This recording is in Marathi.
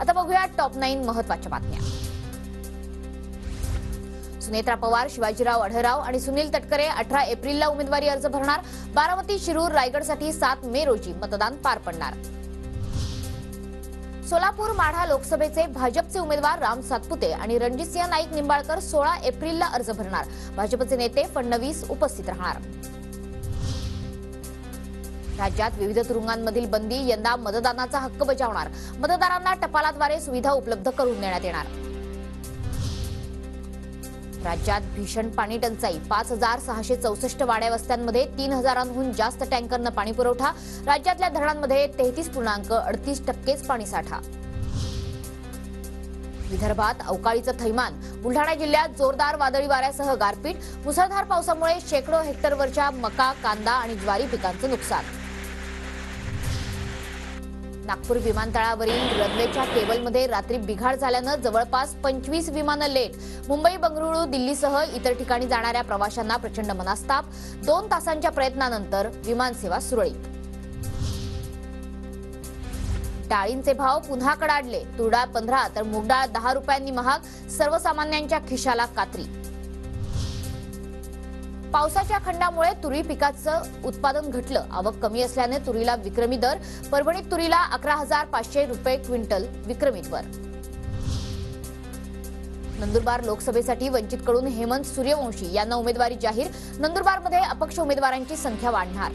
आता बघूया टॉप 9 महत्त्वाच्या बातम्या। सुनेत्रा पवार, शिवाजीराव अढळराव आणि सुनील तटकरे 18 एप्रिलला उमेदवारी अर्ज भरणार। बारामती, शिरूर, रायगडसाठी 7 मे रोजी मतदान पार पडणार। सोलापूर माढा लोकसभेचे भाजपचे उमेदवार राम सातपुते आणि रणजितसिंह नाईक निंबाळकर 16 एप्रिलला अर्ज भरणार। भाजपचे नेते फडणवीस उपस्थित राहणार। राज्यात विविध तुरुंगांमधील बंदी यंदा मतदानाचा हक्क बजावणार। मतदारांना टपालाद्वारे सुविधा उपलब्ध करून देण्यात येणार। राज्यात भीषण पाणी टंचाई, 5664 वाड्या वस्त्यांमध्ये 3000हून जास्त टँकरनं पाणी पुरवठा। राज्यातल्या धरणांमध्ये 33.38% पाणी साठा। विदर्भात अवकाळीचं थैमान, बुलढाणा जिल्ह्यात जोरदार वादळी वाऱ्यासह गारपीट। मुसळधार पावसामुळे शेकडो हेक्टरवरच्या मका, कांदा आणि ज्वारी पिकांचं नुकसान। नागपूर विमानतळावरील रनवेच्या केबलमध्ये रात्री बिघाड झाल्यानं जवळपास 25 विमानं लेट। मुंबई, बंगळुरू, दिल्लीसह इतर ठिकाणी जाणाऱ्या प्रवाशांना प्रचंड मनस्ताप। 2 तासांच्या प्रयत्नानंतर विमानसेवा सुरळीत। डाळींचे भाव पुन्हा कडाडले। तुरडाळ 15 तर मूगडाळ 10 रुपयांनी महाग। सर्वसामान्यांच्या खिशाला कात्री। पावसाच्या खंडामुळे तुरी पिकाचं उत्पादन घटलं। आवक कमी असल्याने तुरीला विक्रमी दर। परभणीत तुरीला 11,500 रुपये क्विंटल विक्रमी दर। नंदुरबार लोकसभेसाठी वंचितकडून हेमंत सूर्यवंशी यांना उमेदवारी जाहीर। नंदुरबारमध्ये अपक्ष उमेदवारांची संख्या वाढणार।